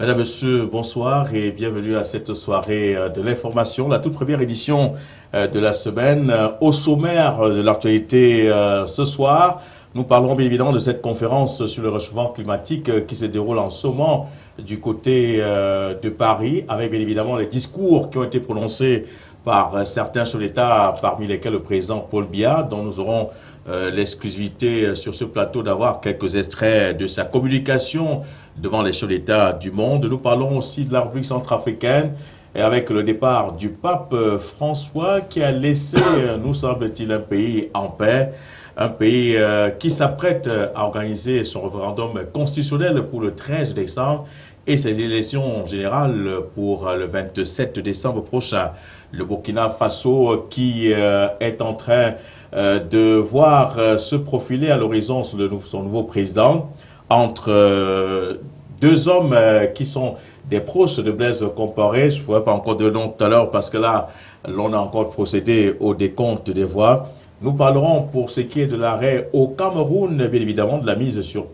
Mesdames, Messieurs, bonsoir et bienvenue à cette soirée de l'information, la toute première édition de la semaine. Au sommaire de l'actualité ce soir, nous parlerons bien évidemment de cette conférence sur le réchauffement climatique qui se déroule en ce moment du côté de Paris, avec bien évidemment les discours qui ont été prononcés par certains chefs d'État, parmi lesquels le président Paul Biya, dont nous aurons l'exclusivité sur ce plateau d'avoir quelques extraits de sa communication devant les chefs d'État du monde. Nous parlons aussi de la République centrafricaine et avec le départ du pape François qui a laissé, nous semble-t-il, un pays en paix, un pays qui s'apprête à organiser son référendum constitutionnel pour le 13 décembre et ses élections générales pour le 27 décembre prochain. Le Burkina Faso qui est en train de voir se profiler à l'horizon son nouveau président entre deux hommes qui sont des proches de Blaise Compaoré. Je ne pourrais pas encore de nom tout à l'heure parce que là, l'on a encore procédé au décompte des voix. Nous parlerons pour ce qui est de l'arrêt au Cameroun, bien évidemment, de la mise sur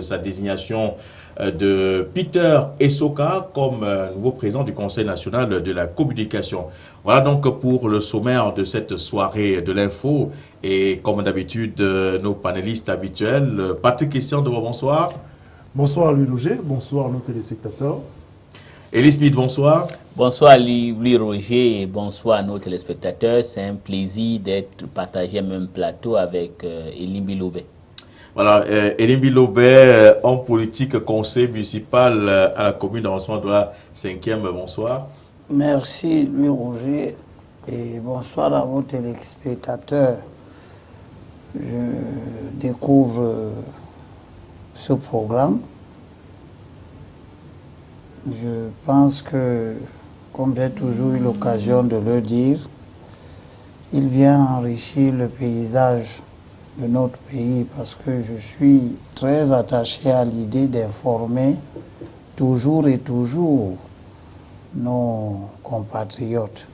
sa désignation de Peter Essoka comme nouveau président du Conseil national de la communication. Voilà donc pour le sommaire de cette soirée de l'info. Et comme d'habitude, nos panélistes habituels. Patrick Christian, bonsoir. Bonsoir Louis Roger, bonsoir nos téléspectateurs. Elie Smith, bonsoir. Bonsoir Louis Roger et bonsoir à nos téléspectateurs. C'est un plaisir d'être partagé au même plateau avec Elimbi Lobé. Voilà, Elimbi Lobé, homme politique, conseil municipal à la commune d'arrondissement de la 5e. Bonsoir. Merci Louis Roger et bonsoir à vos téléspectateurs. Je découvre ce programme. Je pense que, comme j'ai toujours eu l'occasion de le dire, il vient enrichir le paysage de notre pays parce que je suis très attaché à l'idée d'informer toujours et toujours nos compatriotes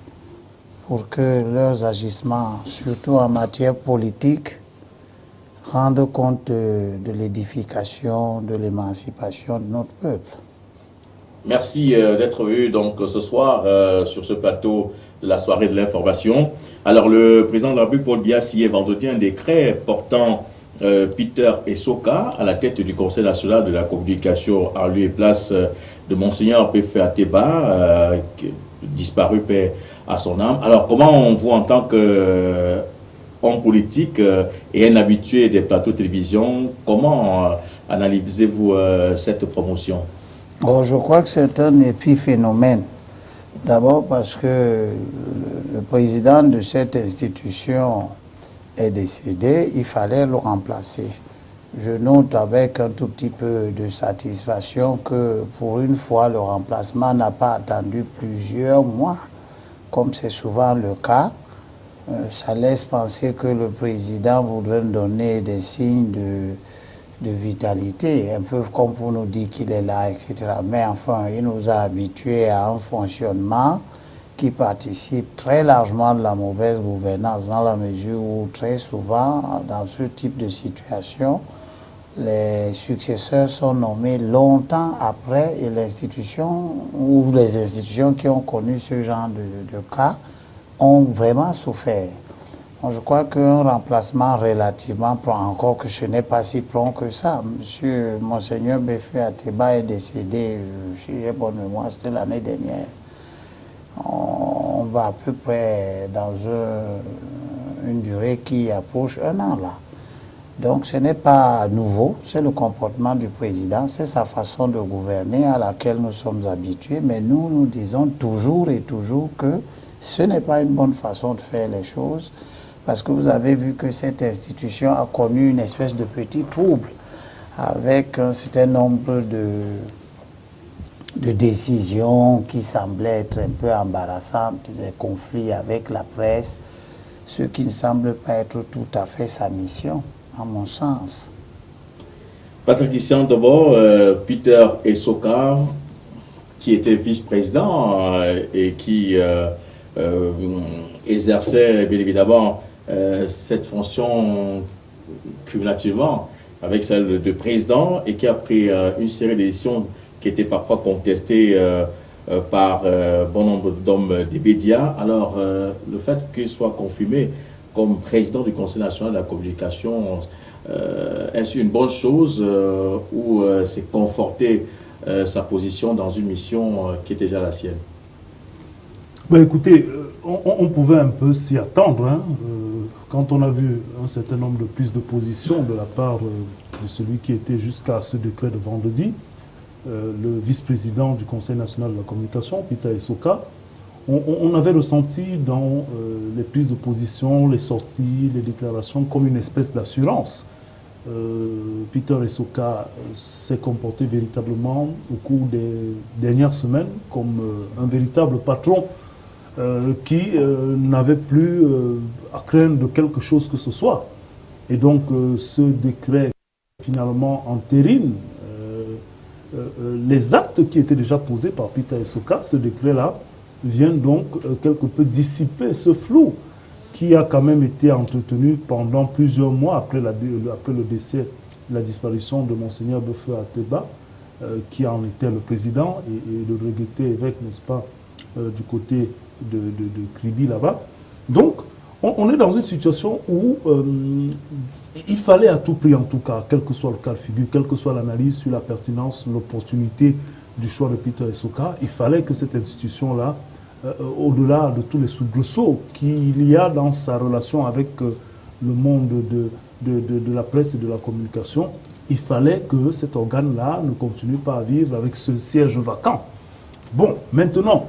pour que leurs agissements, surtout en matière politique, rendent compte de l'édification, de l'émancipation de notre peuple. Merci d'être venu donc ce soir sur ce plateau de la soirée de l'information. Alors le président de la République Paul Biya signé vendredi un décret portant Peter Essoka à la tête du Conseil national de la communication en lieu et place de Monseigneur Péfé Ateba, disparu paix à son âme. Alors comment on voit en tant que homme politique et un habitué des plateaux de télévision, comment analysez-vous cette promotion? Oh, je crois que c'est un épiphénomène. D'abord parce que le président de cette institution est décédé, il fallait le remplacer. Je note avec un tout petit peu de satisfaction que pour une fois, le remplacement n'a pas attendu plusieurs mois, comme c'est souvent le cas. Ça laisse penser que le président voudrait donner des signes de vitalité, un peu comme pour nous dire qu'il est là, etc. Mais enfin, il nous a habitués à un fonctionnement qui participe très largement de la mauvaise gouvernance, dans la mesure où très souvent, dans ce type de situation, les successeurs sont nommés longtemps après et l'institution ou les institutions qui ont connu ce genre de cas ont vraiment souffert. Je crois qu'un remplacement relativement prompt, encore que ce n'est pas si prompt que ça. Monsieur Monseigneur Péfé Ateba est décédé, si j'ai bonne mémoire, c'était l'année dernière. On va à peu près dans une durée qui approche un an là. Donc ce n'est pas nouveau, c'est le comportement du président, c'est sa façon de gouverner à laquelle nous sommes habitués, mais nous disons toujours et toujours que ce n'est pas une bonne façon de faire les choses. Parce que vous avez vu que cette institution a connu une espèce de petit trouble avec un certain nombre de décisions qui semblaient être un peu embarrassantes, des conflits avec la presse, ce qui ne semble pas être tout à fait sa mission, à mon sens. Patrick Christian, d'abord, Peter Essoka, qui était vice-président et qui exerçait bien évidemment cette fonction cumulativement avec celle de président et qui a pris une série de décisions qui était parfois contesté par bon nombre d'hommes des médias. Alors, le fait qu'il soit confirmé comme président du Conseil national de la communication, est-ce une bonne chose ou c'est conforter sa position dans une mission qui est déjà la sienne? Ben écoutez, on pouvait un peu s'y attendre. Hein, quand on a vu un certain nombre de prises de position de la part de celui qui était jusqu'à ce décret de vendredi, le vice-président du Conseil national de la communication, Peter Essoka, on avait ressenti dans les prises de position, les sorties, les déclarations comme une espèce d'assurance. Peter Essoka s'est comporté véritablement au cours des dernières semaines comme un véritable patron qui n'avait plus à craindre de quelque chose que ce soit. Et donc ce décret finalement entérine les actes qui étaient déjà posés par Peter Essoka. Ce décret-là vient donc quelque peu dissiper ce flou qui a quand même été entretenu pendant plusieurs mois après le décès, la disparition de Monseigneur Befeu Ateba, qui en était le président, et le regretté évêque, n'est-ce pas, du côté de Kribi là-bas. Donc, on est dans une situation où il fallait à tout prix, en tout cas, quel que soit le cas de figure, quelle que soit l'analyse sur la pertinence, l'opportunité du choix de Peter Essoka, il fallait que cette institution-là, au-delà de tous les soubresauts qu'il y a dans sa relation avec le monde de la presse et de la communication, il fallait que cet organe-là ne continue pas à vivre avec ce siège vacant. Bon, maintenant,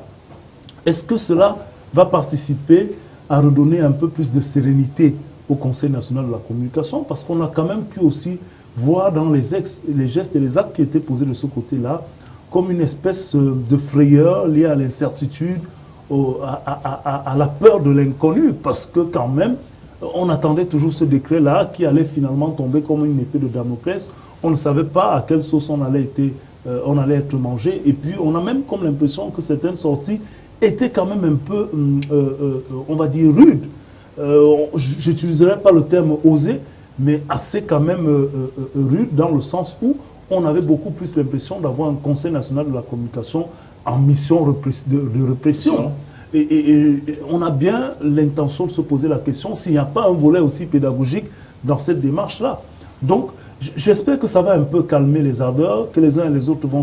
est-ce que cela va participer à redonner un peu plus de sérénité au Conseil national de la communication? Parce qu'on a quand même pu aussi voir dans les gestes et les actes qui étaient posés de ce côté-là comme une espèce de frayeur liée à l'incertitude, à la peur de l'inconnu, parce que quand même, on attendait toujours ce décret-là qui allait finalement tomber comme une épée de Damoclès. On ne savait pas à quelle sauce on allait être mangé. Et puis, on a même comme l'impression que certaines sorties étaient quand même un peu, on va dire, rudes. Je n'utiliserai pas le terme osé, mais assez quand même rude dans le sens où on avait beaucoup plus l'impression d'avoir un Conseil national de la communication en mission de répression. Et on a bien l'intention de se poser la question s'il n'y a pas un volet aussi pédagogique dans cette démarche-là. Donc, j'espère que ça va un peu calmer les ardeurs, que les uns et les autres vont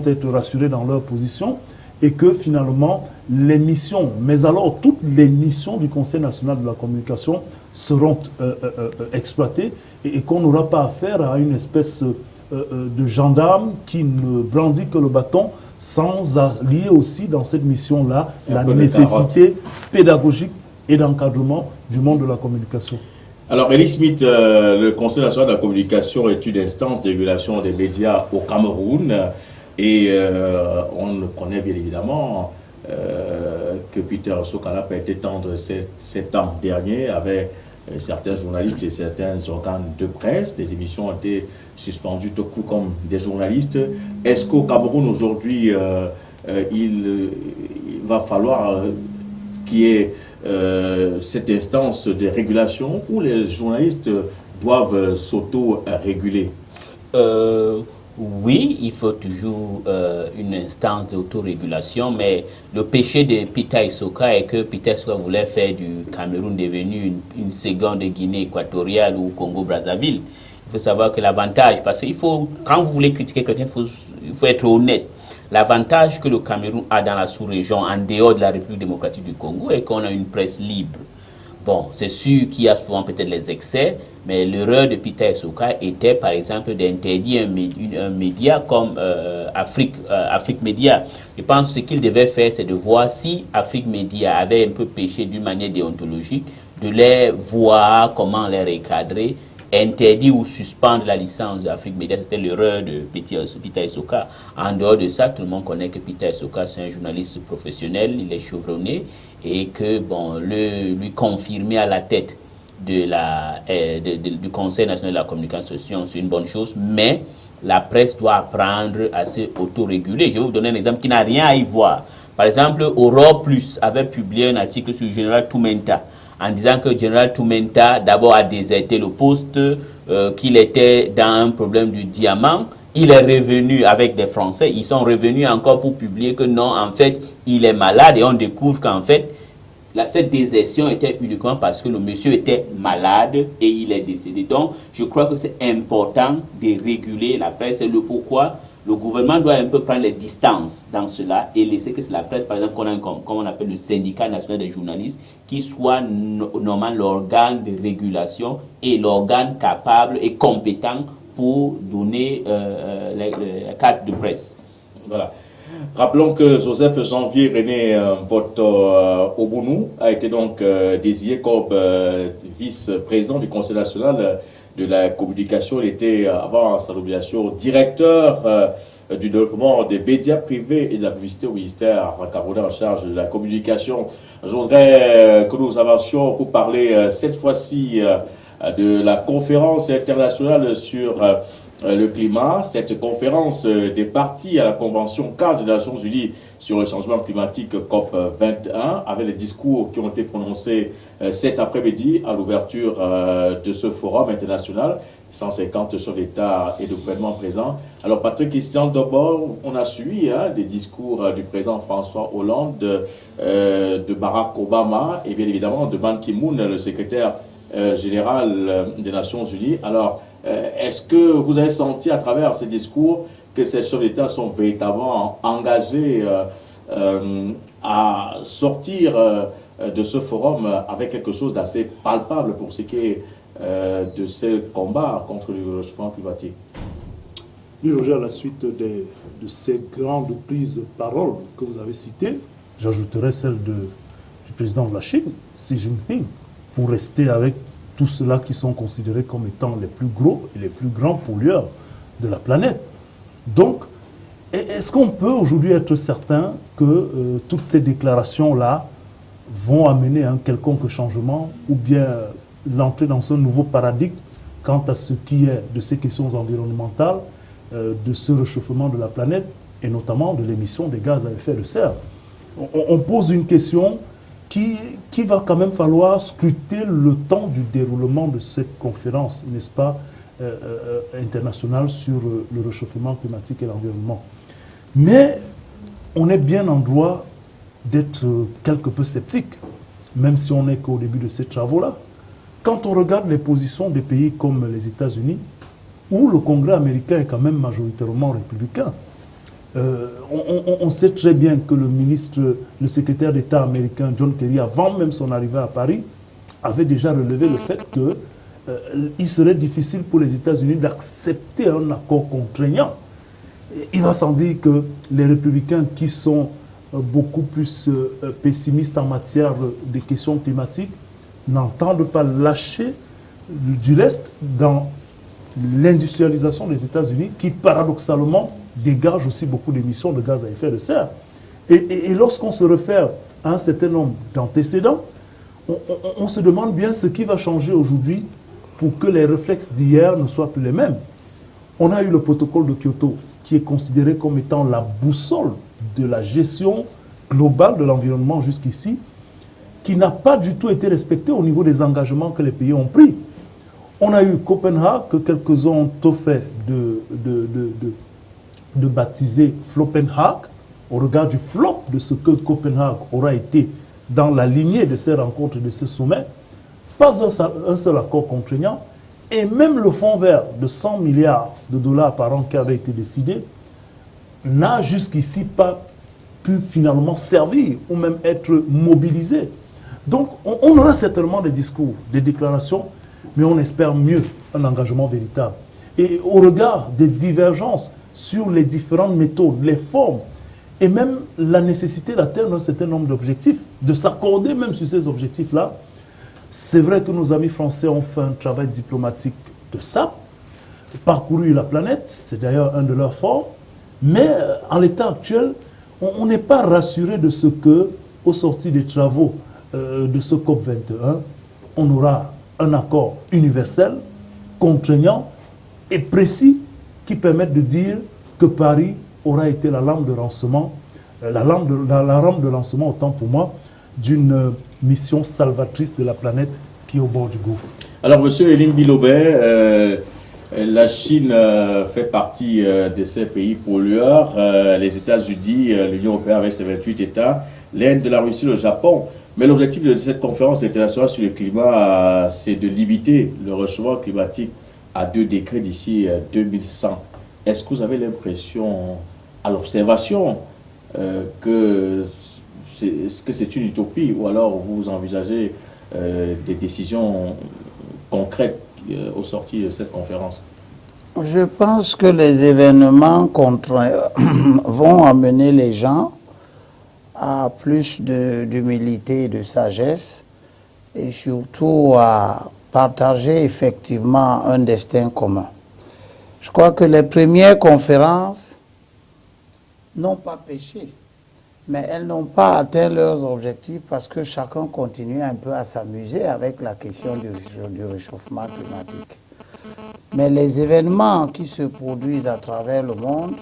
être rassurés dans leur position, et que finalement, les missions, mais alors toutes les missions du Conseil national de la communication seront exploitées, et qu'on n'aura pas affaire à une espèce de gendarme qui ne brandit que le bâton, sans allier aussi dans cette mission-là la nécessité pédagogique et d'encadrement du monde de la communication. Alors, Elie Smith, le Conseil national de la communication est une instance de régulation des médias au Cameroun, et on connaît bien évidemment que Peter Essoka n'a pas été tendre cet an dernier avec certains journalistes et certains organes de presse. Des émissions ont été suspendues tout coup comme des journalistes. Est-ce qu'au Cameroun aujourd'hui, il va falloir qu'il y ait cette instance de régulation où les journalistes doivent s'auto-réguler? Oui, il faut toujours une instance d'autorégulation, mais le péché de Peter Essoka est que Peter Essoka voulait faire du Cameroun devenu une seconde Guinée équatoriale ou Congo-Brazzaville. Il faut savoir que l'avantage, parce qu'il faut, quand vous voulez critiquer quelqu'un, il faut être honnête. L'avantage que le Cameroun a dans la sous-région, en dehors de la République démocratique du Congo, est qu'on a une presse libre. Bon, c'est sûr qu'il y a souvent peut-être les excès, mais l'erreur de Peter Essoka était, par exemple, d'interdire un média comme Afrique Média. Je pense que ce qu'il devait faire, c'est de voir si Afrique Média avait un peu péché d'une manière déontologique, de les voir, comment les recadrer, interdire ou suspendre la licence d'Afrique Média. C'était l'erreur de Peter Essoka. En dehors de ça, tout le monde connaît que Peter Essoka, c'est un journaliste professionnel, il est chevronné, et que, bon, lui confirmer à la tête du Conseil national de la communication, c'est une bonne chose, mais la presse doit apprendre à se autoréguler. Je vais vous donner un exemple qui n'a rien à y voir. Par exemple, Aurore Plus avait publié un article sur le général Toumenta, en disant que le général Toumenta, d'abord, a déserté le poste, qu'il était dans un problème du diamant, il est revenu avec des Français, ils sont revenus encore pour publier que non, en fait, il est malade et on découvre qu'en fait, cette désertion était uniquement parce que le monsieur était malade et il est décédé. Donc, je crois que c'est important de réguler la presse. C'est le pourquoi le gouvernement doit un peu prendre les distances dans cela et laisser que c'est la presse, par exemple, qu'on a comme on appelle le syndicat national des journalistes, qui soit normalement l'organe de régulation et l'organe capable et compétent pour donner la carte de presse. Voilà. Rappelons que Joseph Janvier René Obounou a été donc désigné comme vice-président du Conseil national de la communication. Il était, avant sa nomination, directeur du développement des médias privés et de la publicité au ministère camerounais en charge de la communication. Je voudrais que nous avancions pour parler cette fois-ci de la conférence internationale sur le climat. Cette conférence des parties à la Convention cadre des Nations Unies sur le changement climatique COP21, avec les discours qui ont été prononcés cet après-midi à l'ouverture de ce forum international. 150 chefs d'État et de gouvernement présents. Alors Patrick Christian, d'abord, on a suivi des discours du président François Hollande, de Barack Obama et bien évidemment de Ban Ki-moon, le secrétaire général des Nations Unies. Alors, est-ce que vous avez senti à travers ces discours que ces chefs d'État sont véritablement engagés à sortir de ce forum avec quelque chose d'assez palpable pour ce qui est de ce combat contre le réchauffement climatique? Oui, Roger, à la suite de ces grandes prises de parole que vous avez citées, j'ajouterai celle du président de la Chine, Xi Jinping, pour rester avec tous ceux-là qui sont considérés comme étant les plus gros et les plus grands pollueurs de la planète. Donc, est-ce qu'on peut aujourd'hui être certain que toutes ces déclarations-là vont amener un quelconque changement ou bien l'entrée dans ce nouveau paradigme quant à ce qui est de ces questions environnementales, de ce réchauffement de la planète et notamment de l'émission des gaz à effet de serre? On pose une question qui va quand même falloir scruter le temps du déroulement de cette conférence, n'est-ce pas, internationale sur le réchauffement climatique et l'environnement. Mais on est bien en droit d'être quelque peu sceptique, même si on n'est qu'au début de ces travaux-là. Quand on regarde les positions des pays comme les États-Unis, où le Congrès américain est quand même majoritairement républicain, on sait très bien que le secrétaire d'État américain John Kerry, avant même son arrivée à Paris, avait déjà relevé le fait qu'il serait difficile pour les États-Unis d'accepter un accord contraignant. Il va sans dire que les républicains qui sont beaucoup plus pessimistes en matière des questions climatiques n'entendent pas lâcher du lest dans l'industrialisation des États-Unis qui, paradoxalement, dégage aussi beaucoup d'émissions de gaz à effet de serre. Et lorsqu'on se réfère à un certain nombre d'antécédents, on se demande bien ce qui va changer aujourd'hui pour que les réflexes d'hier ne soient plus les mêmes. On a eu le protocole de Kyoto qui est considéré comme étant la boussole de la gestion globale de l'environnement jusqu'ici, qui n'a pas du tout été respecté au niveau des engagements que les pays ont pris. On a eu Copenhague, que quelques-uns ont tout fait de baptiser Flopenhague, au regard du flop de ce que Copenhague aura été dans la lignée de ces rencontres et de ces sommets. Pas un seul accord contraignant. Et même le fonds vert de 100 milliards de dollars par an qui avait été décidé n'a jusqu'ici pas pu finalement servir ou même être mobilisé. Donc on aura certainement des discours, des déclarations, mais on espère mieux un engagement véritable. Et au regard des divergences sur les différentes méthodes, les formes, et même la nécessité d'atteindre un certain nombre d'objectifs, de s'accorder même sur ces objectifs-là, c'est vrai que nos amis français ont fait un travail diplomatique de sape, parcouru la planète, c'est d'ailleurs un de leurs forts, mais en l'état actuel, on n'est pas rassuré de ce que, au sorti des travaux de ce COP21, on aura un accord universel, contraignant et précis qui permette de dire que Paris aura été la lampe de lancement, la rampe de lancement, autant pour moi, d'une mission salvatrice de la planète qui est au bord du gouffre. Alors, monsieur Elim Bilobert, La Chine fait partie de ces pays pollueurs, les États-Unis, l'Union européenne avec ses 28 États, l'Inde, la Russie, le Japon. Mais l'objectif de cette conférence internationale sur le climat, c'est de limiter le réchauffement climatique à 2 degrés d'ici 2100. Est-ce que vous avez l'impression, à l'observation, que c'est une utopie, ou alors vous envisagez des décisions concrètes au sorti de cette conférence? Je pense que les événements vont amener les gens à plus d'humilité et de sagesse, et surtout à partager effectivement un destin commun. Je crois que les premières conférences n'ont pas péché, mais elles n'ont pas atteint leurs objectifs parce que chacun continue un peu à s'amuser avec la question du réchauffement climatique. Mais les événements qui se produisent à travers le monde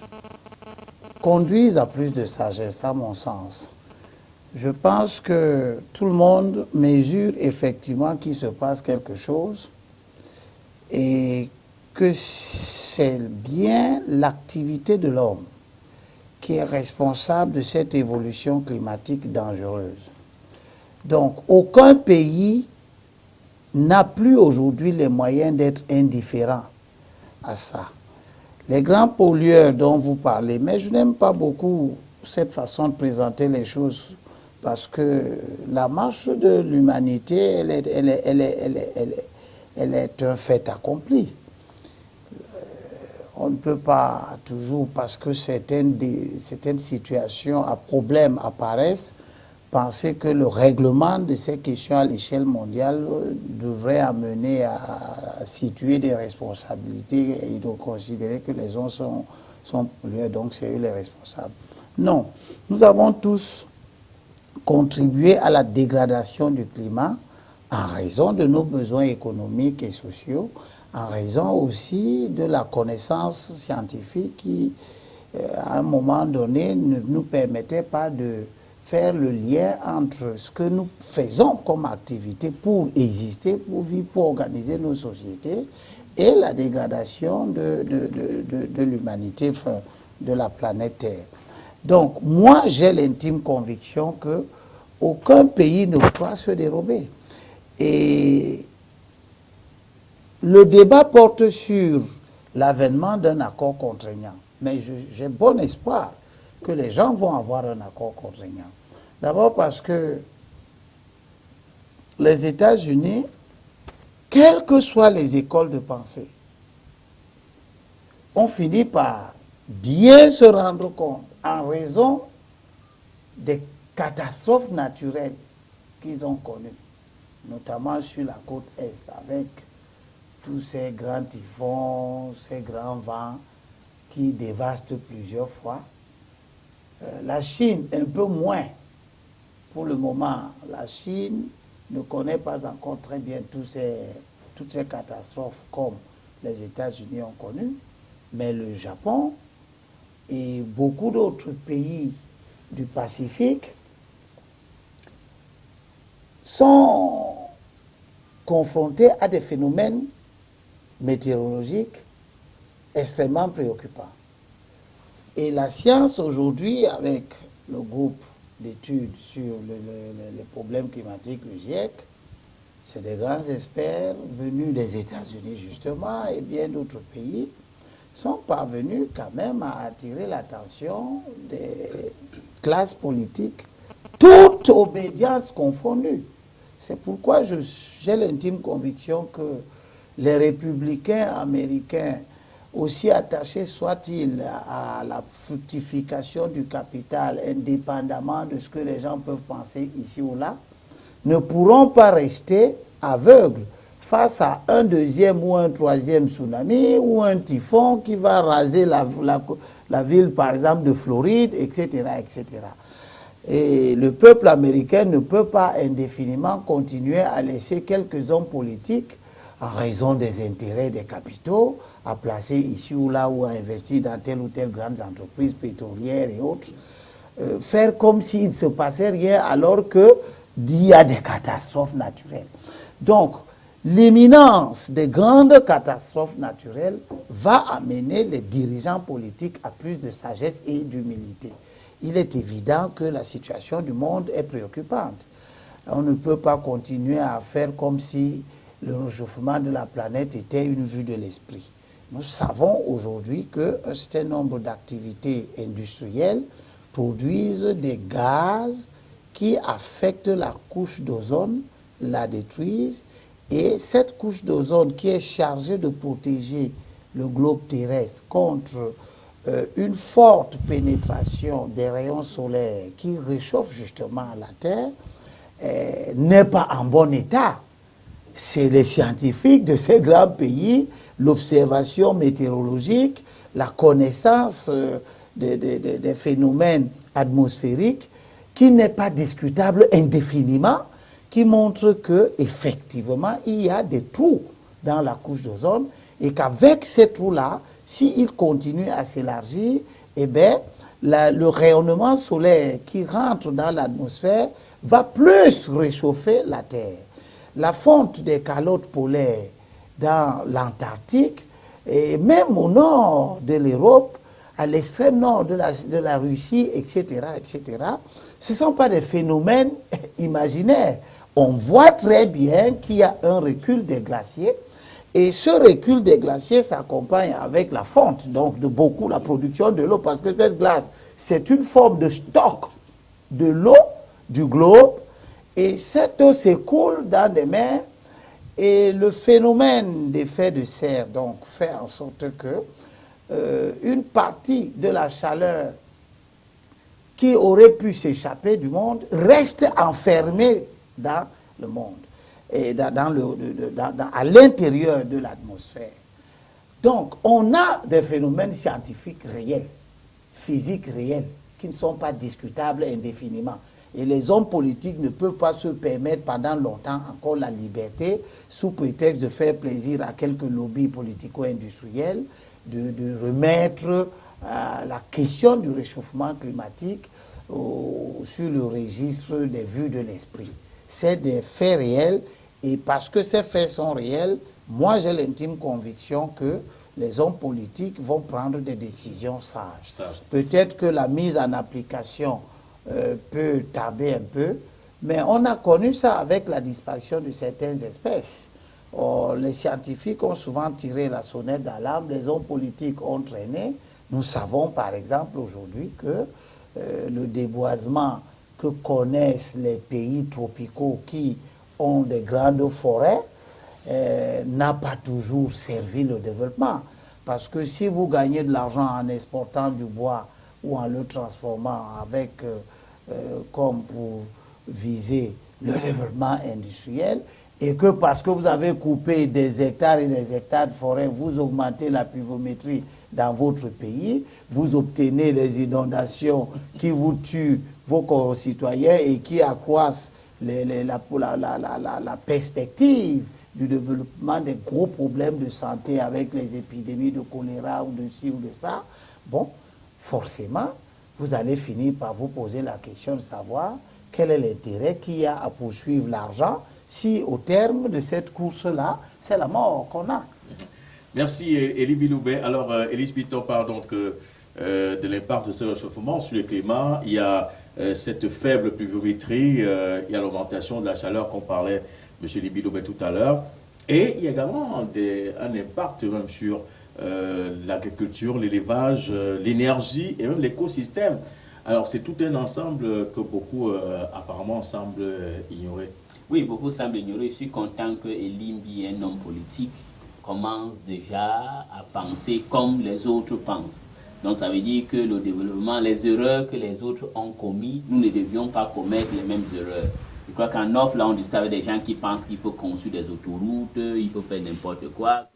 conduisent à plus de sagesse, à mon sens. Je pense que tout le monde mesure effectivement qu'il se passe quelque chose et que c'est bien l'activité de l'homme qui est responsable de cette évolution climatique dangereuse. Donc, aucun pays n'a plus aujourd'hui les moyens d'être indifférent à ça. Les grands pollueurs dont vous parlez, mais je n'aime pas beaucoup cette façon de présenter les choses parce que la marche de l'humanité, elle est un fait accompli. On ne peut pas toujours, parce que certaines situations à problème apparaissent, penser que le règlement de ces questions à l'échelle mondiale devrait amener à situer des responsabilités et de considérer que les uns sont pollueurs, donc c'est eux les responsables. Non, nous avons tous contribué à la dégradation du climat en raison de nos besoins économiques et sociaux, en raison aussi de la connaissance scientifique qui, à un moment donné, ne nous permettait pas de faire le lien entre ce que nous faisons comme activité pour exister, pour vivre, pour organiser nos sociétés, et la dégradation de l'humanité, enfin, de la planète Terre. Donc, moi, j'ai l'intime conviction que aucun pays ne pourra se dérober. Et le débat porte sur l'avènement d'un accord contraignant. Mais j'ai bon espoir que les gens vont avoir un accord contraignant. D'abord parce que les États-Unis, quelles que soient les écoles de pensée, ont fini par bien se rendre compte, en raison des catastrophes naturelles qu'ils ont connues, notamment sur la côte Est, avec tous ces grands typhons, ces grands vents qui dévastent plusieurs fois. La Chine, un peu moins. Pour le moment, la Chine ne connaît pas encore très bien toutes ces catastrophes comme les États-Unis ont connu, mais le Japon et beaucoup d'autres pays du Pacifique sont confrontés à des phénomènes météorologiques extrêmement préoccupants. Et la science aujourd'hui, avec le groupe d'études sur les problèmes climatiques, le GIEC, c'est des grands experts venus des États-Unis justement et bien d'autres pays, sont parvenus quand même à attirer l'attention des classes politiques, toute obédience confondue. C'est pourquoi j'ai l'intime conviction que les républicains américains, aussi attachés soient-ils à la fructification du capital, indépendamment de ce que les gens peuvent penser ici ou là, ne pourront pas rester aveugles face à un deuxième ou un troisième tsunami ou un typhon qui va raser la ville, par exemple, de Floride, etc., etc. Et le peuple américain ne peut pas indéfiniment continuer à laisser quelques hommes politiques, en raison des intérêts des capitaux, à placer ici ou là ou à investir dans telle ou telle grande entreprise pétrolière et autres, faire comme s'il ne se passait rien alors qu'il y a des catastrophes naturelles. Donc, l'imminence des grandes catastrophes naturelles va amener les dirigeants politiques à plus de sagesse et d'humilité. Il est évident que la situation du monde est préoccupante. On ne peut pas continuer à faire comme si le réchauffement de la planète était une vue de l'esprit. Nous savons aujourd'hui qu'un certain nombre d'activités industrielles produisent des gaz qui affectent la couche d'ozone, la détruisent, et cette couche d'ozone qui est chargée de protéger le globe terrestre contre une forte pénétration des rayons solaires qui réchauffent justement la Terre, n'est pas en bon état. C'est les scientifiques de ces grands pays, l'observation météorologique, la connaissance des phénomènes atmosphériques, qui n'est pas discutable indéfiniment, qui montre qu'effectivement, il y a des trous dans la couche d'ozone et qu'avec ces trous-là, s'ils continuent à s'élargir, eh bien, le rayonnement solaire qui rentre dans l'atmosphère va plus réchauffer la Terre. La fonte des calottes polaires dans l'Antarctique et même au nord de l'Europe, à l'extrême nord de la Russie, etc., ce ne sont pas des phénomènes imaginaires. On voit très bien qu'il y a un recul des glaciers et ce recul des glaciers s'accompagne avec la fonte, donc de beaucoup la production de l'eau, parce que cette glace, c'est une forme de stock de l'eau du globe et cette eau s'écoule dans des mers et le phénomène d'effet de serre donc fait en sorte que une partie de la chaleur qui aurait pu s'échapper du monde reste enfermée dans le monde et à l'intérieur de l'atmosphère. Donc, on a des phénomènes scientifiques réels, physiques réels, qui ne sont pas discutables indéfiniment. Et les hommes politiques ne peuvent pas se permettre pendant longtemps encore la liberté, sous prétexte de faire plaisir à quelques lobbies politico-industriels, de remettre la question du réchauffement climatique sur le registre des vues de l'esprit. C'est des faits réels et parce que ces faits sont réels, moi j'ai l'intime conviction que les hommes politiques vont prendre des décisions sages. Peut-être que la mise en application peut tarder un peu, mais on a connu ça avec la disparition de certaines espèces. Les scientifiques ont souvent tiré la sonnette d'alarme, les hommes politiques ont traîné. Nous savons par exemple aujourd'hui que le déboisement que connaissent les pays tropicaux qui ont des grandes forêts n'a pas toujours servi le développement. Parce que si vous gagnez de l'argent en exportant du bois ou en le transformant avec, comme pour viser le développement industriel, et que parce que vous avez coupé des hectares et des hectares de forêt, vous augmentez la pluviométrie dans votre pays, vous obtenez les inondations qui vous tuent vos concitoyens et qui accroissent la perspective du développement des gros problèmes de santé avec les épidémies de choléra ou de ci ou de ça, bon, forcément, vous allez finir par vous poser la question de savoir quel est l'intérêt qu'il y a à poursuivre l'argent si au terme de cette course-là, c'est la mort qu'on a. Merci Elie Biloubet. Alors Élise Piton parle donc de l'impact de ce réchauffement sur le climat. Il y a cette faible pluviométrie, il y a l'augmentation de la chaleur qu'on parlait, M. Elie Biloubet, tout à l'heure. Et il y a également un impact même sur l'agriculture, l'élevage, l'énergie et même l'écosystème. Alors c'est tout un ensemble que beaucoup apparemment semblent ignorer. Oui, beaucoup semblent ignorer. Je suis content que Elimbi, un homme politique, commence déjà à penser comme les autres pensent. Donc ça veut dire que le développement, les erreurs que les autres ont commises, nous ne devions pas commettre les mêmes erreurs. Je crois qu'en off, là, on discute avec des gens qui pensent qu'il faut construire des autoroutes, il faut faire n'importe quoi.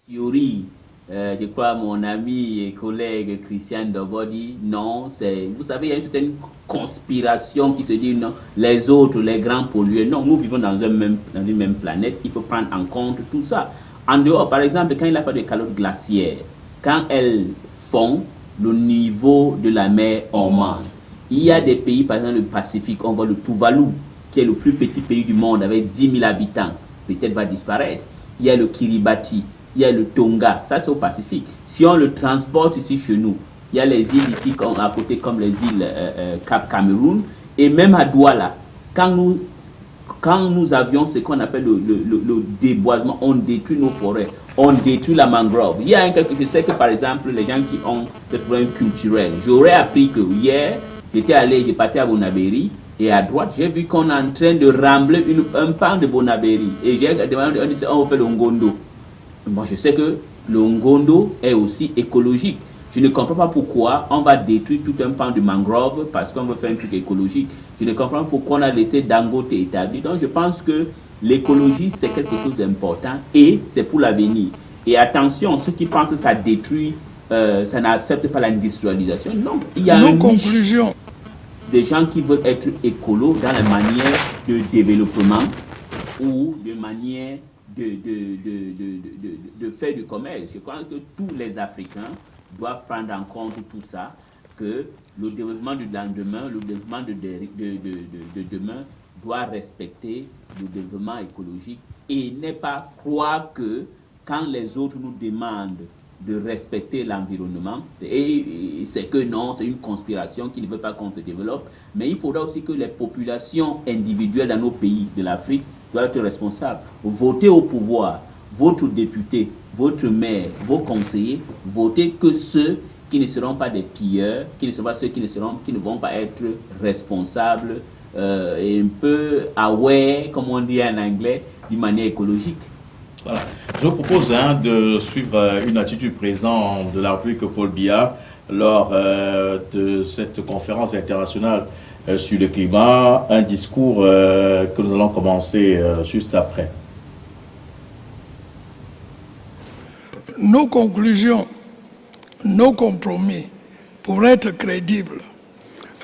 Théorie, je crois mon ami et collègue Christian Dobodi, non, vous savez, il y a une certaine conspiration qui se dit non, les autres, les grands pollueurs, non, nous vivons dans une même planète, il faut prendre en compte tout ça. En dehors, par exemple, quand il n'y a pas de calotte glaciaire, quand elles font, le niveau de la mer augmente. Il y a des pays, par exemple le Pacifique, on voit le Tuvalu, qui est le plus petit pays du monde avec 10 000 habitants, peut-être va disparaître. Il y a le Kiribati, il y a le Tonga, ça c'est au Pacifique. Si on le transporte ici chez nous, il y a les îles ici à côté comme les îles Cap Cameroun, et même à Douala, quand nous avions ce qu'on appelle le déboisement, on détruit nos forêts, on détruit la mangrove. Il y a je sais que par exemple, les gens qui ont des problèmes culturels, j'aurais appris que hier, j'ai parti à Bonabéry, et à droite, j'ai vu qu'on est en train de rambler un pan de Bonabéry. Et j'ai demandé, on fait le Ngondo. Moi, je sais que le Ngondo est aussi écologique. Je ne comprends pas pourquoi on va détruire tout un pan de mangrove parce qu'on veut faire un truc écologique. Je ne comprends pas pourquoi on a laissé Dangote établi. Donc, je pense que l'écologie, c'est quelque chose d'important et c'est pour l'avenir. Et attention, ceux qui pensent que ça détruit, ça n'accepte pas l'industrialisation. Non, il y a une conclusion des gens qui veulent être écolos dans la manière de développement ou de manière de faire du commerce. Je crois que tous les Africains doivent prendre en compte tout ça, que le développement du lendemain, le développement de demain doit respecter le développement écologique et ne pas croire que quand les autres nous demandent de respecter l'environnement, et c'est que non, c'est une conspiration qui ne veut pas qu'on se développe, mais il faudra aussi que les populations individuelles dans nos pays de l'Afrique doivent être responsables. Votez au pouvoir, votre député, votre maire, vos conseillers, votez que ceux qui ne seront pas des pilleurs, qui ne seront pas ceux qui ne vont pas être responsables et un peu aware, comme on dit en anglais, d'une manière écologique. Voilà. Je vous propose de suivre une attitude présente de la République Paul Biya lors de cette conférence internationale sur le climat, un discours que nous allons commencer juste après. Nos conclusions, nos compromis, pour être crédibles,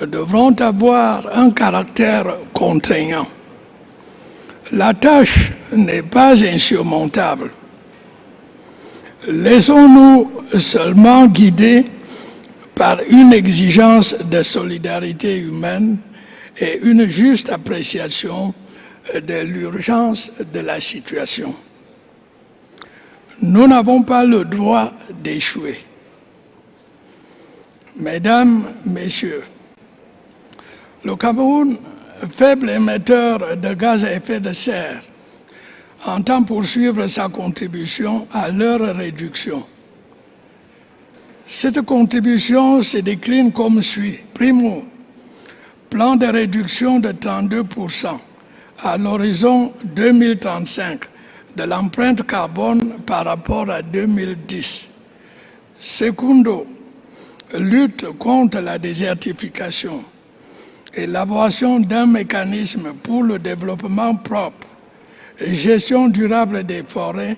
devront avoir un caractère contraignant. La tâche n'est pas insurmontable. Laissons-nous seulement guider par une exigence de solidarité humaine et une juste appréciation de l'urgence de la situation. Nous n'avons pas le droit d'échouer. Mesdames, Messieurs, le Cameroun, faible émetteur de gaz à effet de serre, entend poursuivre sa contribution à leur réduction. Cette contribution se décline comme suit. Primo, plan de réduction de 32% à l'horizon 2035 de l'empreinte carbone par rapport à 2010. Secundo, lutte contre la désertification. Élaboration d'un mécanisme pour le développement propre et gestion durable des forêts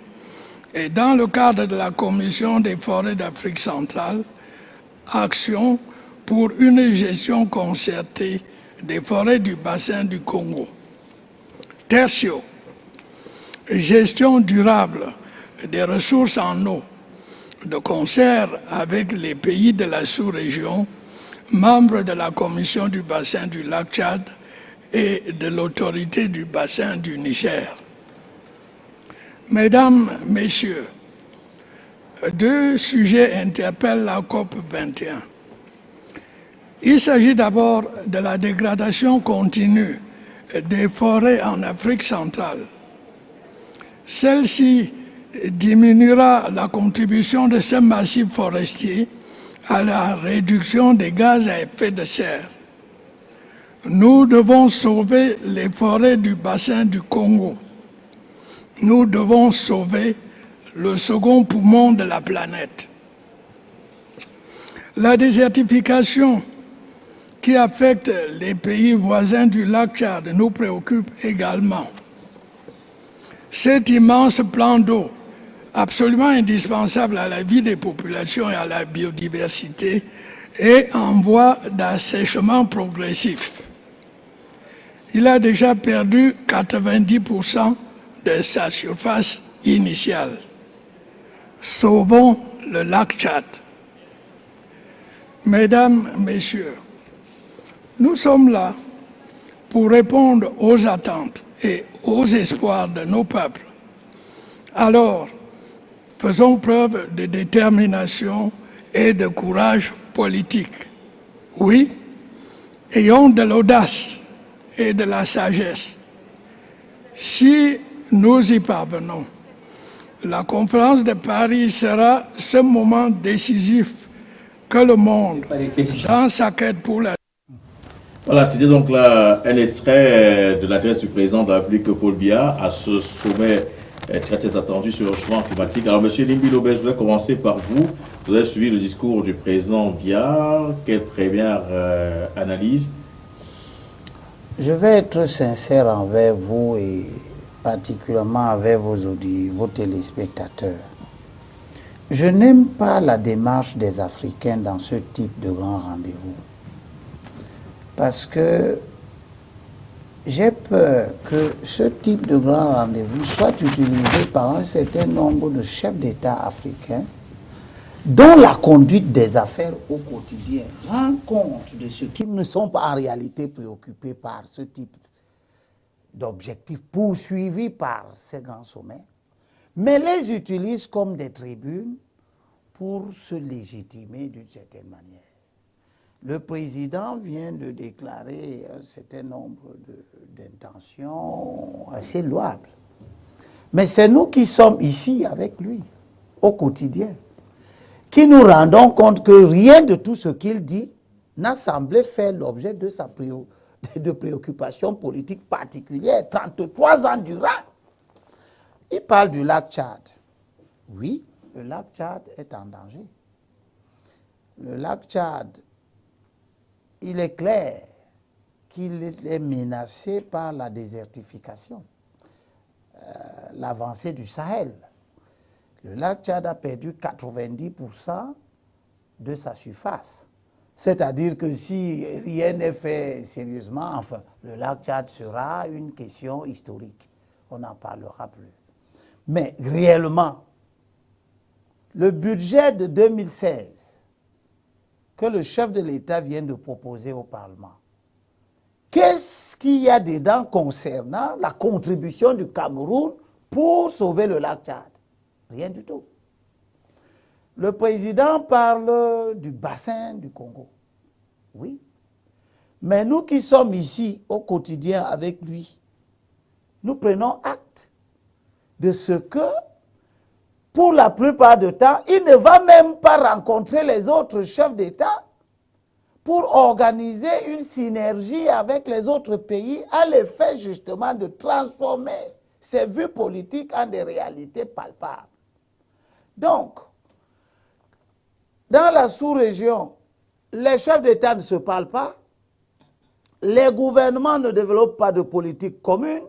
et dans le cadre de la Commission des forêts d'Afrique centrale, action pour une gestion concertée des forêts du bassin du Congo. Tertio, gestion durable des ressources en eau, de concert avec les pays de la sous-région, membres de la Commission du bassin du lac Tchad et de l'autorité du bassin du Niger. Mesdames, Messieurs, deux sujets interpellent la COP 21. Il s'agit d'abord de la dégradation continue des forêts en Afrique centrale. Celle-ci diminuera la contribution de ce massif forestier à la réduction des gaz à effet de serre. Nous devons sauver les forêts du bassin du Congo. Nous devons sauver le second poumon de la planète. La désertification qui affecte les pays voisins du lac Tchad nous préoccupe également. Cet immense plan d'eau, absolument indispensable à la vie des populations et à la biodiversité, est en voie d'assèchement progressif. Il a déjà perdu 90% de sa surface initiale. Sauvons le lac Tchad. Mesdames, Messieurs, nous sommes là pour répondre aux attentes et aux espoirs de nos peuples. Alors, faisons preuve de détermination et de courage politique. Oui, ayons de l'audace et de la sagesse. Si nous y parvenons, la conférence de Paris sera ce moment décisif que le monde, dans sa quête pour la... Voilà, c'était donc là un extrait de l'adresse du président de la République, Paul Biya, à ce sommet très attendu sur le changement climatique. Alors, M. Limbi Lobel, je voulais commencer par vous. Vous avez suivi le discours du président Biya. Quelle première analyse? Je vais être sincère envers vous et particulièrement avec vos téléspectateurs. Je n'aime pas la démarche des Africains dans ce type de grand rendez-vous. Parce que j'ai peur que ce type de grand rendez-vous soit utilisé par un certain nombre de chefs d'État africains dont la conduite des affaires au quotidien rend compte de ce qu'ils ne sont pas en réalité préoccupés par ce type d'objectifs poursuivis par ces grands sommets, mais les utilisent comme des tribunes pour se légitimer d'une certaine manière. Le président vient de déclarer un certain nombre d'intentions assez louables. Mais c'est nous qui sommes ici avec lui, au quotidien, qui nous rendons compte que rien de tout ce qu'il dit n'a semblé faire l'objet de sa préoccupation politique particulière, 33 ans durant. Il parle du lac Tchad. Oui, le lac Tchad est en danger. Le lac Tchad, il est clair qu'il est menacé par la désertification, l'avancée du Sahel. Le lac Tchad a perdu 90% de sa surface. C'est-à-dire que si rien n'est fait sérieusement, enfin, le lac Tchad sera une question historique. On n'en parlera plus. Mais réellement, le budget de 2016 que le chef de l'État vient de proposer au Parlement, qu'est-ce qu'il y a dedans concernant la contribution du Cameroun pour sauver le lac Tchad? Rien du tout. Le président parle du bassin du Congo. Oui. Mais nous qui sommes ici au quotidien avec lui, nous prenons acte de ce que, pour la plupart du temps, il ne va même pas rencontrer les autres chefs d'État pour organiser une synergie avec les autres pays à l'effet justement de transformer ces vues politiques en des réalités palpables. Donc, dans la sous-région, les chefs d'État ne se parlent pas, les gouvernements ne développent pas de politique commune,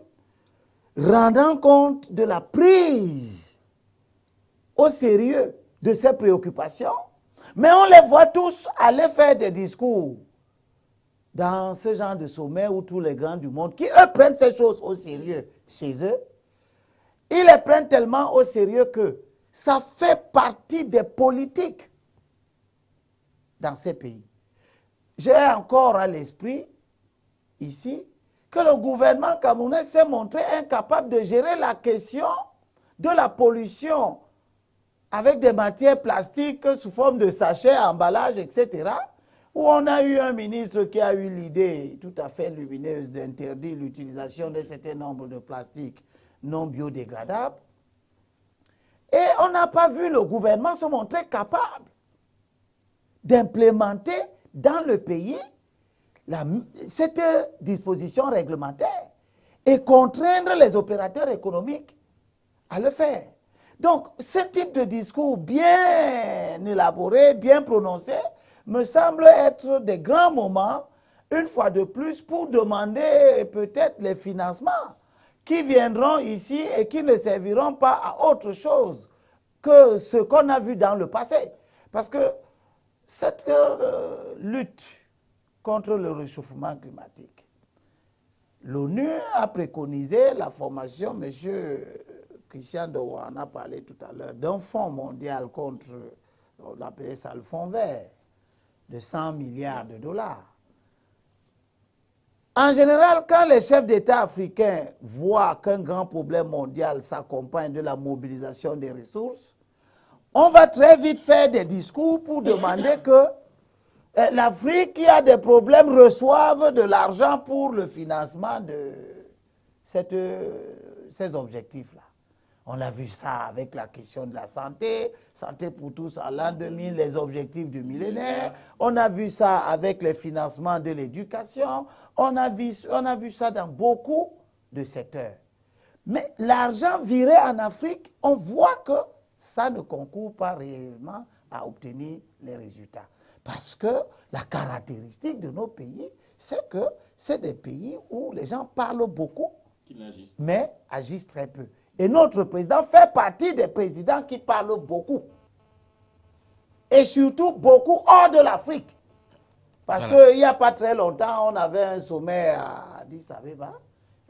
rendant compte de la prise au sérieux de ces préoccupations, mais on les voit tous aller faire des discours dans ce genre de sommet où tous les grands du monde, qui eux prennent ces choses au sérieux chez eux, ils les prennent tellement au sérieux que ça fait partie des politiques dans ces pays. J'ai encore à l'esprit, ici, que le gouvernement camerounais s'est montré incapable de gérer la question de la pollution avec des matières plastiques sous forme de sachets, emballages, etc., où on a eu un ministre qui a eu l'idée tout à fait lumineuse d'interdire l'utilisation d'un certain nombre de plastiques non biodégradables. Et on n'a pas vu le gouvernement se montrer capable d'implémenter dans le pays cette disposition réglementaire et contraindre les opérateurs économiques à le faire. Donc, ce type de discours bien élaboré, bien prononcé, me semble être des grands moments, une fois de plus, pour demander peut-être les financements qui viendront ici et qui ne serviront pas à autre chose que ce qu'on a vu dans le passé. Parce que cette lutte contre le réchauffement climatique, l'ONU a préconisé la formation, M. Christian Dowa en a parlé tout à l'heure, d'un fonds mondial contre, on appelait ça le fonds vert, de 100 milliards de dollars. En général, quand les chefs d'État africains voient qu'un grand problème mondial s'accompagne de la mobilisation des ressources, on va très vite faire des discours pour demander que l'Afrique qui a des problèmes reçoive de l'argent pour le financement de ces objectifs-là. On a vu ça avec la question de la santé, santé pour tous en l'an 2000, les objectifs du millénaire. On a vu ça avec les financements de l'éducation. On a vu ça dans beaucoup de secteurs. Mais l'argent viré en Afrique, on voit que ça ne concourt pas réellement à obtenir les résultats. Parce que la caractéristique de nos pays, c'est que c'est des pays où les gens parlent beaucoup, mais agissent très peu. Et notre président fait partie des présidents qui parlent beaucoup. Et surtout beaucoup hors de l'Afrique. Parce qu'il n'y a pas très longtemps, on avait un sommet à Addis Abeba,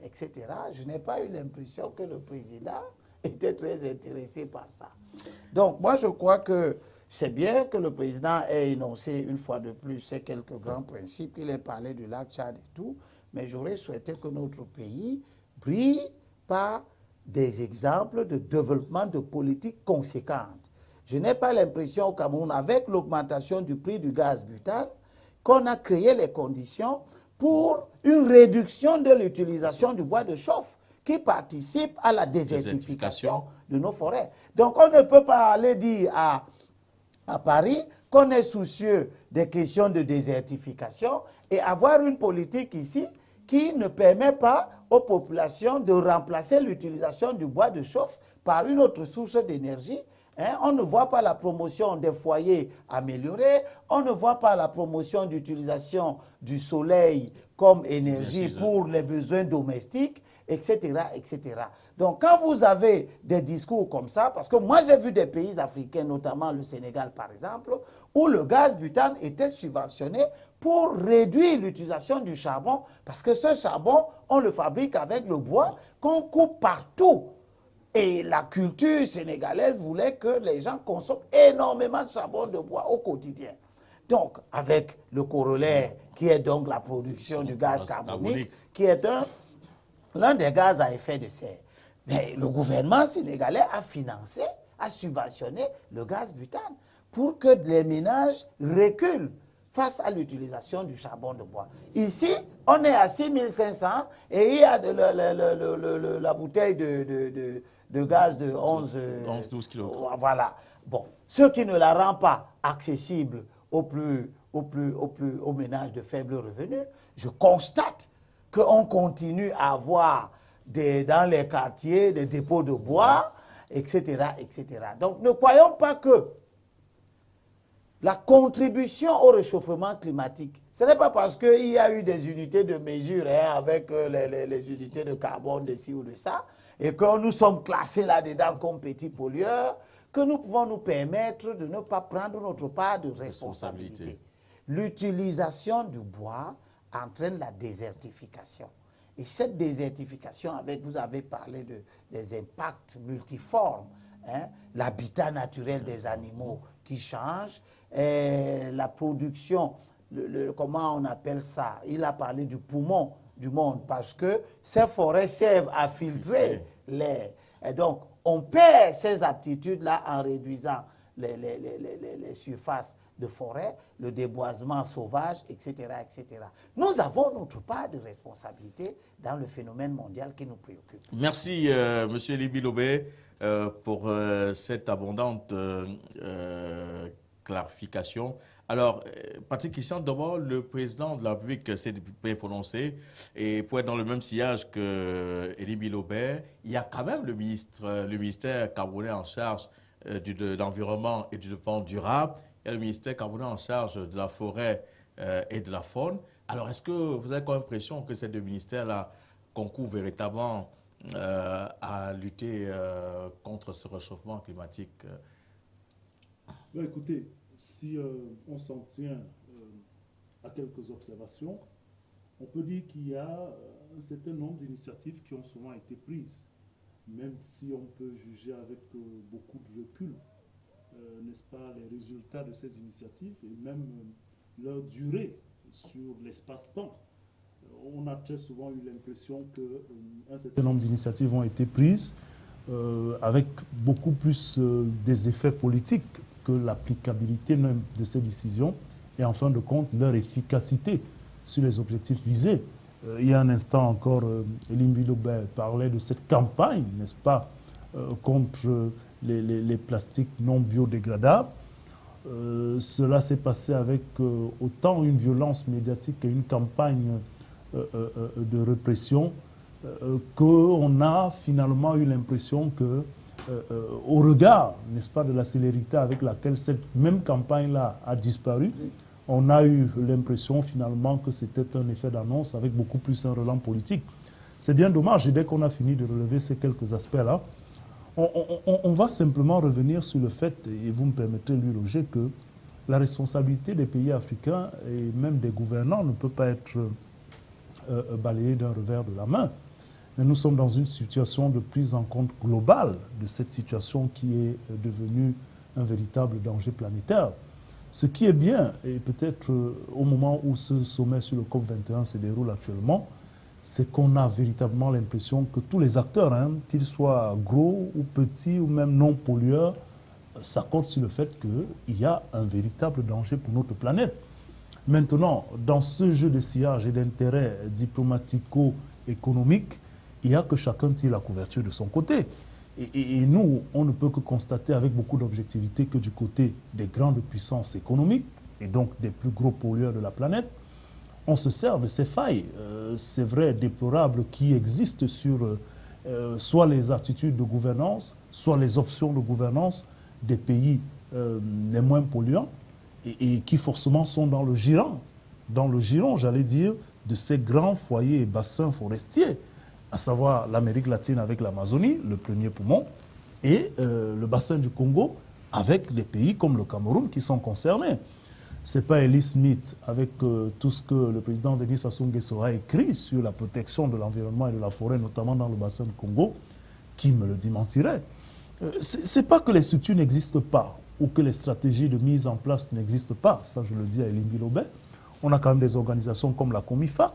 etc. Je n'ai pas eu l'impression que le président était très intéressé par ça. Donc moi je crois que c'est bien que le président ait énoncé une fois de plus ces quelques grands principes, qu'il ait parlé du lac Tchad et tout, mais j'aurais souhaité que notre pays brille par des exemples de développement de politiques conséquentes. Je n'ai pas l'impression au Cameroun, avec l'augmentation du prix du gaz butane, qu'on a créé les conditions pour une réduction de l'utilisation du bois de chauffe qui participe à la désertification de nos forêts. Donc on ne peut pas aller dire à Paris qu'on est soucieux des questions de désertification et avoir une politique ici qui ne permet pas aux populations de remplacer l'utilisation du bois de chauffe par une autre source d'énergie. On ne voit pas la promotion des foyers améliorés, on ne voit pas la promotion d'utilisation du soleil comme énergie pour les besoins domestiques, etc., etc. Donc quand vous avez des discours comme ça, parce que moi j'ai vu des pays africains, notamment le Sénégal par exemple, où le gaz butane était subventionné pour réduire l'utilisation du charbon, parce que ce charbon, on le fabrique avec le bois qu'on coupe partout. Et la culture sénégalaise voulait que les gens consomment énormément de charbon de bois au quotidien. Donc, avec le corollaire, qui est donc la production du gaz carbonique, qui est l'un des gaz à effet de serre. Mais le gouvernement sénégalais a financé, a subventionné le gaz butane pour que les ménages reculent face à l'utilisation du charbon de bois. Ici, on est à 6500 et il y a la bouteille de gaz de 11-12 kg. Voilà. Bon, ce qui ne la rend pas accessible aux ménages de faible revenu, je constate qu'on continue à avoir dans les quartiers des dépôts de bois, etc., etc. Donc ne croyons pas que la contribution au réchauffement climatique, ce n'est pas parce qu'il y a eu des unités de mesure avec les unités de carbone de ci ou de ça, et que nous sommes classés là-dedans comme petits pollueurs, que nous pouvons nous permettre de ne pas prendre notre part de responsabilité. L'utilisation du bois entraîne la désertification. Et cette désertification, vous avez parlé des impacts multiformes, l'habitat naturel des animaux qui change, la production, comment on appelle ça? Il a parlé du poumon du monde parce que ces forêts servent à filtrer l'air. Et donc, on perd ces aptitudes-là en réduisant les surfaces de forêt, le déboisement sauvage, etc., etc. Nous avons notre part de responsabilité dans le phénomène mondial qui nous préoccupe. Merci, M. Elibi Lobé, pour cette abondante clarification. Alors, Patrick Christian, d'abord, le président de la République s'est bien prononcé. Et pour être dans le même sillage que Elibi Lobé, il y a quand même le ministère camerounais en charge de l'environnement et du développement durable. Il y a le ministère camerounais en charge de la forêt et de la faune. Alors, est-ce que vous avez comme impression que ces deux ministères-là concourent véritablement à lutter contre ce réchauffement climatique? Ben, écoutez, si on s'en tient à quelques observations, on peut dire qu'il y a un certain nombre d'initiatives qui ont souvent été prises, même si on peut juger avec beaucoup de recul, n'est-ce pas, les résultats de ces initiatives et même leur durée sur l'espace-temps. On a très souvent eu l'impression qu'un certain nombre d'initiatives ont été prises avec beaucoup plus des effets politiques que l'applicabilité même de ces décisions et en fin de compte leur efficacité sur les objectifs visés. Il y a un instant encore, Elim Bilobert parlait de cette campagne, n'est-ce pas, contre les plastiques non biodégradables. Cela s'est passé avec autant une violence médiatique et une campagne de répression qu'on a finalement eu l'impression que, au regard, n'est-ce pas, de la célérité avec laquelle cette même campagne-là a disparu, on a eu l'impression finalement que c'était un effet d'annonce avec beaucoup plus un relent politique. C'est bien dommage, et dès qu'on a fini de relever ces quelques aspects-là, on va simplement revenir sur le fait, et vous me permettrez, Louis Roger, que la responsabilité des pays africains et même des gouvernants ne peut pas être balayée d'un revers de la main. Mais nous sommes dans une situation de prise en compte globale de cette situation qui est devenue un véritable danger planétaire. Ce qui est bien, et peut-être au moment où ce sommet sur le COP21 se déroule actuellement, c'est qu'on a véritablement l'impression que tous les acteurs, qu'ils soient gros ou petits ou même non pollueurs, s'accordent sur le fait qu'il y a un véritable danger pour notre planète. Maintenant, dans ce jeu de sillage et d'intérêts diplomatico-économiques, il y a que chacun tire la couverture de son côté. Et nous, on ne peut que constater avec beaucoup d'objectivité que du côté des grandes puissances économiques, et donc des plus gros pollueurs de la planète, on se sert de ces failles, c'est vrai, déplorables, qui existent sur soit les attitudes de gouvernance, soit les options de gouvernance des pays les moins polluants, et qui forcément sont dans le giron, j'allais dire, de ces grands foyers et bassins forestiers, à savoir l'Amérique latine avec l'Amazonie, le premier poumon, et le bassin du Congo avec des pays comme le Cameroun qui sont concernés. Ce n'est pas Ellie Smith, avec tout ce que le président Denis Sassou Nguesso a écrit sur la protection de l'environnement et de la forêt, notamment dans le bassin du Congo, qui me le démentirait. Ce n'est pas que les structures n'existent pas ou que les stratégies de mise en place n'existent pas, ça je le dis à Elim Bilobert. On a quand même des organisations comme la Comifac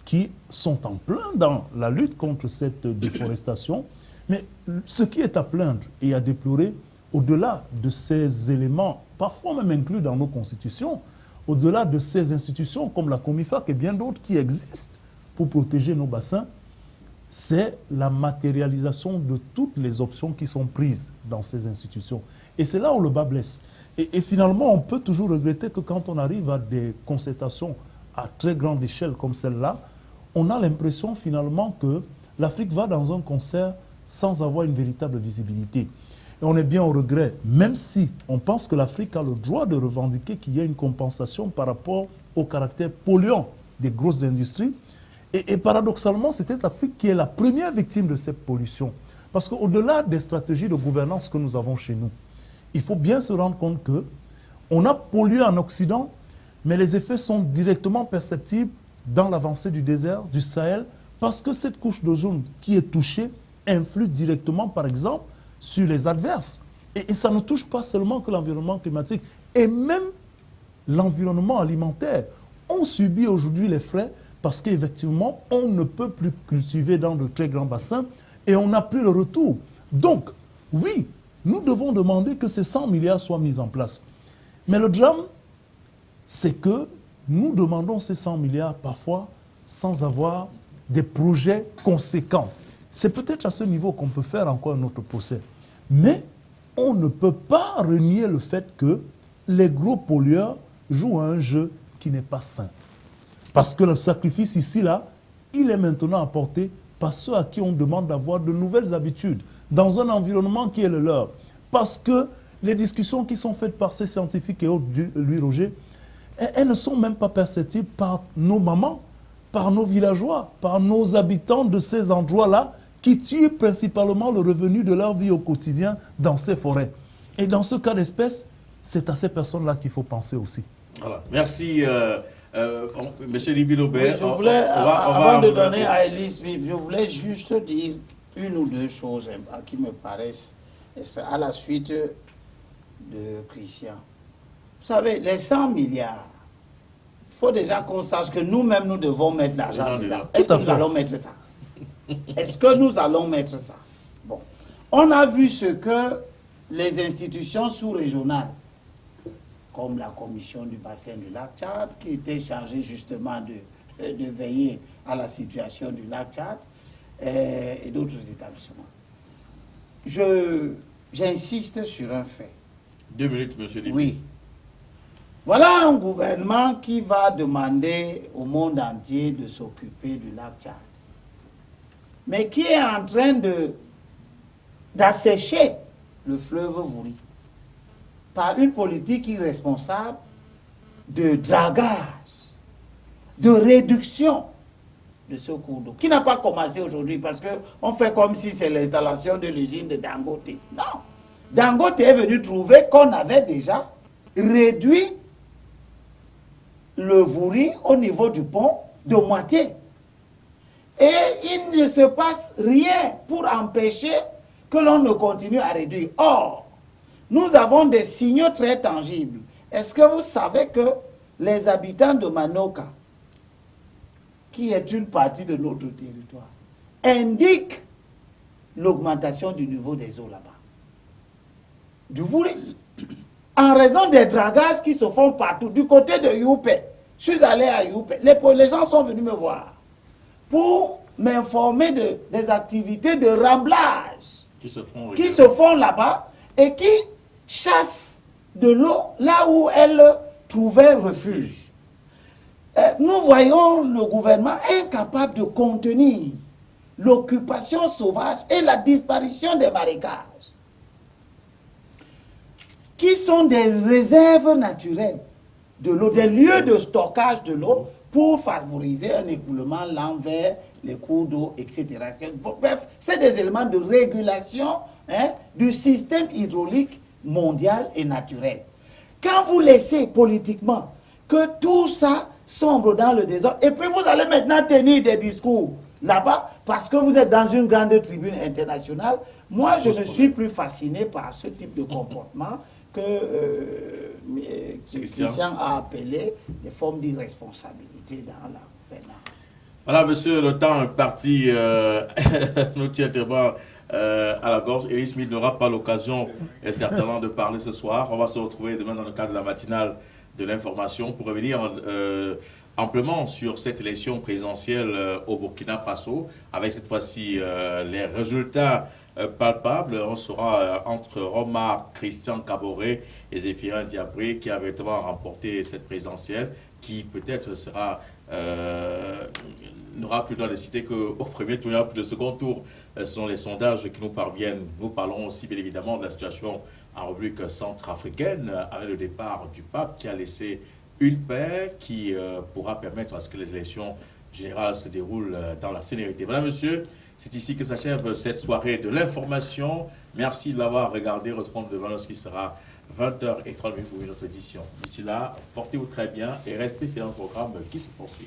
qui sont en plein dans la lutte contre cette déforestation. Mais ce qui est à plaindre et à déplorer, au-delà de ces éléments, parfois même inclus dans nos constitutions, au-delà de ces institutions comme la Comifac et bien d'autres qui existent pour protéger nos bassins, c'est la matérialisation de toutes les options qui sont prises dans ces institutions. Et c'est là où le bas blesse. Et finalement, on peut toujours regretter que quand on arrive à des concertations à très grande échelle comme celle-là, on a l'impression finalement que l'Afrique va dans un concert sans avoir une véritable visibilité. Et on est bien au regret, même si on pense que l'Afrique a le droit de revendiquer qu'il y a une compensation par rapport au caractère polluant des grosses industries. Et paradoxalement, c'était l'Afrique qui est la première victime de cette pollution. Parce qu'au-delà des stratégies de gouvernance que nous avons chez nous, il faut bien se rendre compte qu'on a pollué en Occident, mais les effets sont directement perceptibles dans l'avancée du désert, du Sahel, parce que cette couche d'ozone qui est touchée influe directement, par exemple, sur les adverses. Et ça ne touche pas seulement que l'environnement climatique, et même l'environnement alimentaire. On subit aujourd'hui les frais parce qu'effectivement, on ne peut plus cultiver dans de très grands bassins et on n'a plus le retour. Donc, oui, nous devons demander que ces 100 milliards soient mis en place. Mais le drame, c'est que nous demandons ces 100 milliards parfois sans avoir des projets conséquents. C'est peut-être à ce niveau qu'on peut faire encore un autre procès. Mais on ne peut pas renier le fait que les gros pollueurs jouent à un jeu qui n'est pas sain. Parce que le sacrifice ici, là, il est maintenant apporté par ceux à qui on demande d'avoir de nouvelles habitudes dans un environnement qui est le leur. Parce que les discussions qui sont faites par ces scientifiques et autres, Louis Roger, elles ne sont même pas perceptibles par nos mamans, par nos villageois, par nos habitants de ces endroits-là qui tuent principalement le revenu de leur vie au quotidien dans ces forêts. Et dans ce cas d'espèce, c'est à ces personnes-là qu'il faut penser aussi. Voilà. Merci, Monsieur Bilobert. Oui, je voulais, avant de donner à Elise, je voulais juste dire une ou deux choses qui me paraissent à la suite de Christian. Vous savez, les 100 milliards, faut déjà qu'on sache que nous-mêmes, nous devons mettre l'argent dedans. Est-ce que nous allons mettre ça? Est-ce que nous allons mettre ça? Bon. On a vu ce que les institutions sous-régionales, comme la commission du bassin du lac Tchad, qui était chargée justement de veiller à la situation du lac Tchad, et d'autres établissements. J'insiste sur un fait. 2 minutes, monsieur Dibi. Oui. Voilà un gouvernement qui va demander au monde entier de s'occuper du lac Tchad, mais qui est en train d'assécher le fleuve Vouri par une politique irresponsable de dragage, de réduction de ce cours d'eau, qui n'a pas commencé aujourd'hui parce qu'on fait comme si c'est l'installation de l'usine de Dangote. Non. Dangote est venu trouver qu'on avait déjà réduit le Vouri au niveau du pont de moitié. Et il ne se passe rien pour empêcher que l'on ne continue à réduire. Or, nous avons des signaux très tangibles. Est-ce que vous savez que les habitants de Manoka, qui est une partie de notre territoire, indiquent l'augmentation du niveau des eaux là-bas, du Vouri, en raison des dragages qui se font partout. Du côté de Youpé, je suis allé à Youpé, les gens sont venus me voir pour m'informer des activités de remblage qui se font là-bas et qui chassent de l'eau là où elle trouvait refuge. Nous voyons le gouvernement incapable de contenir l'occupation sauvage et la disparition des marécages, qui sont des réserves naturelles de l'eau, des lieux de stockage de l'eau pour favoriser un écoulement lent vers les cours d'eau, etc. Bref, c'est des éléments de régulation du système hydraulique mondial et naturel. Quand vous laissez politiquement que tout ça sombre dans le désordre, et puis vous allez maintenant tenir des discours là-bas, parce que vous êtes dans une grande tribune internationale, moi je ne suis plus fasciné par ce type de comportement que Christian a appelé des formes d'irresponsabilité dans la gouvernance. Voilà, monsieur, le temps est parti, nous tient tellement à la gorge. Elie Smith n'aura pas l'occasion certainement de parler ce soir. On va se retrouver demain dans le cadre de la matinale de l'information pour revenir amplement sur cette élection présidentielle au Burkina Faso, avec cette fois-ci les résultats palpable. On sera entre Omar Christian Kaboré et Zéphirin Diabré qui a véritablement remporté cette présidentielle, qui peut-être sera n'aura plus dans les cités qu'au premier tour, il n'y aura plus de second tour selon les sondages qui nous parviennent. Nous parlons aussi bien évidemment de la situation en République centrafricaine avec le départ du pape qui a laissé une paix qui pourra permettre à ce que les élections générales se déroulent dans la sérénité. Voilà, monsieur. C'est ici que s'achève cette soirée de l'information. Merci de l'avoir regardé. Retrouvons demain lorsqu'il sera 20h30 pour une autre édition. D'ici là, portez-vous très bien et restez fidèles au programme qui se poursuit.